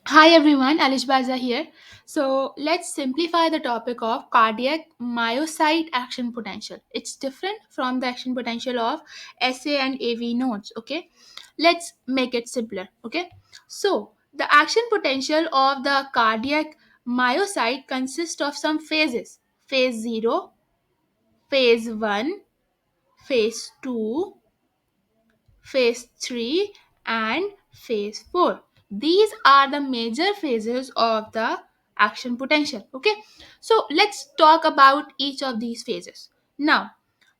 Hi everyone, Alish Baza here. So let's simplify the topic of cardiac myocyte action potential. It's different from the action potential of SA and AV nodes. Okay, let's make it simpler. Okay, so the action potential of the cardiac myocyte consists of some phases: phase 0, phase 1, phase 2, phase 3 and phase 4. These are the major phases of the action potential. Okay, so let's talk about each of these phases. Now,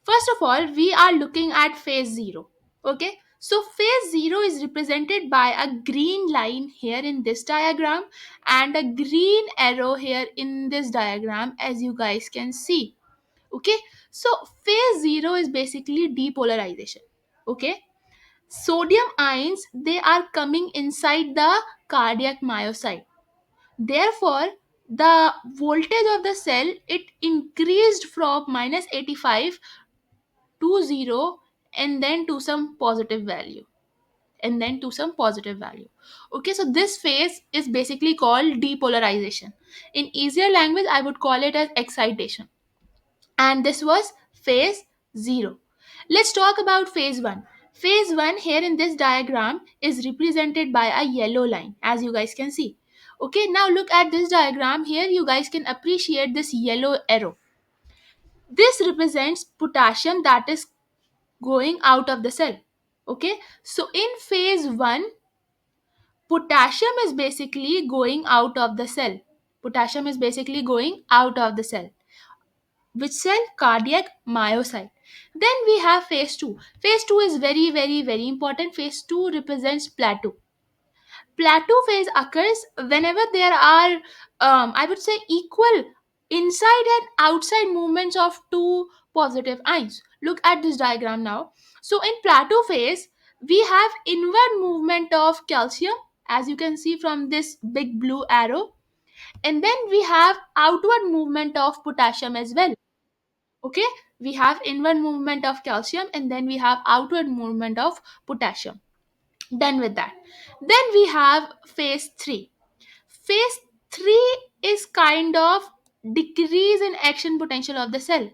first of all, we are looking at phase 0. Okay, so phase 0 is represented by a green line here in this diagram and a green arrow here in this diagram, as you guys can see. Okay, so phase 0 is basically depolarization. Okay, sodium ions, they are coming inside the cardiac myocyte. Therefore, the voltage of the cell, it increased from minus 85 to 0, and then to some positive value, okay, so this phase is basically called depolarization. In easier language, I would call it as excitation, and this was phase 0. Let's talk about phase 1. Phase 1 here in this diagram is represented by a yellow line, as you guys can see. Okay, now look at this diagram here. You guys can appreciate this yellow arrow. This represents potassium that is going out of the cell. Okay, so in phase 1, potassium is basically going out of the cell. Potassium is basically going out of the cell. Which cell? Cardiac myocyte. Then we have phase 2. Phase 2 is very important. Phase 2 represents plateau. Plateau phase occurs whenever there are, I would say, equal inside and outside movements of two positive ions. Look at this diagram now. So in plateau phase, we have inward movement of calcium, as you can see from this big blue arrow, and then we have outward movement of potassium as well. Okay, we have inward movement of calcium and then we have outward movement of potassium. Done with that. Then we have phase 3. Phase 3 is kind of decrease in action potential of the cell.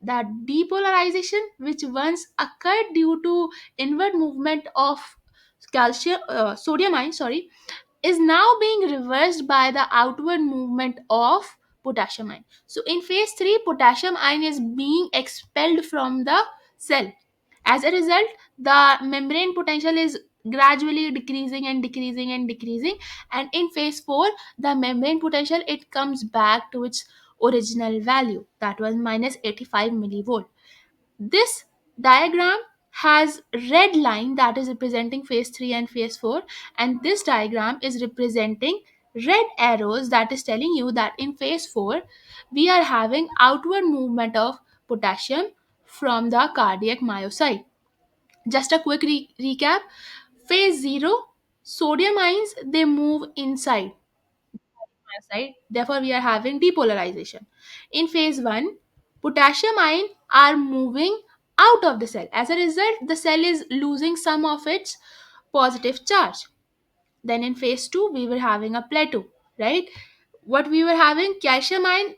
That depolarization which once occurred due to inward movement of sodium ion, sorry, is now being reversed by the outward movement of potassium ion. So in phase 3, potassium ion is being expelled from the cell. As a result, the membrane potential is gradually decreasing and decreasing and decreasing, and in phase 4, the membrane potential, it comes back to its original value, that was minus 85 millivolt. This diagram has red line that is representing phase 3 and phase 4, and this diagram is representing red arrows that is telling you that in phase 4 we are having outward movement of potassium from the cardiac myocyte. Just a quick recap: phase 0, sodium ions, they move inside myocyte, therefore we are having depolarization. In phase 1, potassium ion are moving out of the cell. As a result, the cell is losing some of its positive charge. Then in phase 2, we were having a plateau, right? What we were having, calcium ion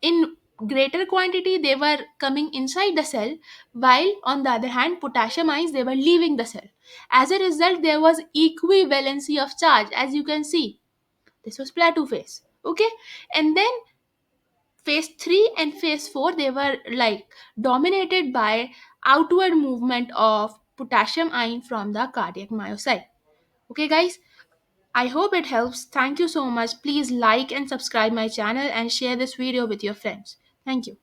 in greater quantity, they were coming inside the cell, while on the other hand, potassium ions, they were leaving the cell. As a result, there was equivalency of charge, as you can see. This was plateau phase. Okay, and then phase 3 and phase 4, they were like dominated by outward movement of potassium ion from the cardiac myocyte. Okay guys, I hope it helps. Thank you so much. Please like and subscribe my channel and share this video with your friends. Thank you.